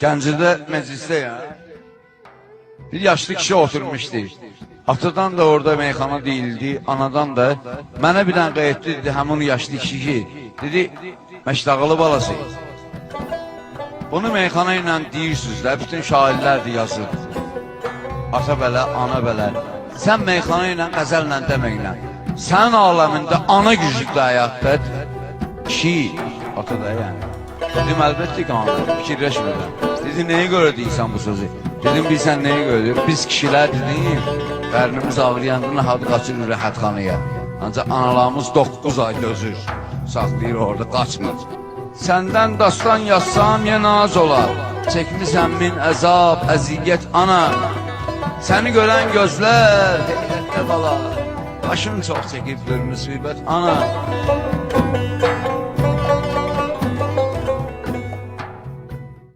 Gəncədə məclisdə ya. Bir yaşlı kişi oturmuşdu. Atadan da orada meyxana deyildi, anadan da. Mənə bir dənə qayıtdı, dedi, həmin yaşlı kişi ki, dedi, Məşdağılı balası. Bunu meyxana ilə deyirsiniz də, bütün şairlər də yazır. Ata belə, ana belə. Sən meyxana ilə, qəzəllə deməklə. Sənin aləmində ana güclüklə həyatdır. Kişi, ata da yəni. Dedim, əlbəttə ki, anladım, fikirləşmirəm. Dedi, nəyə görə deyirsən bu sözü? Dedim, bilsən nəyə görə deyir? Biz kişilər dedim, qarnımız ağrıyanda nahadı qaçırır rəxətxanaya. Ancaq analarımız 9 ay dözür, saxlayır orada, qaçmır. Səndən dastan yazsam yenə az olar. Çəkmisən min əzab, əziyyət ana. Səni görən gözlər heyrətdə qalar. Başım çox çəkibdir müsibət ana.